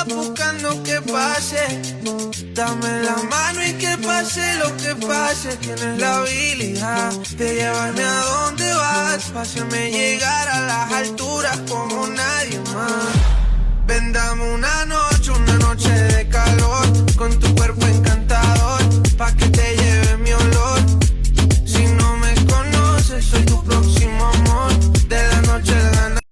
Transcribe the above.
andas buscando que pase. Dame la mano y que pase lo que pase. Tienes la habilidad de llevarme a donde vas, pa' hacerme llegar a las alturas como nadie más. Ven, dame una noche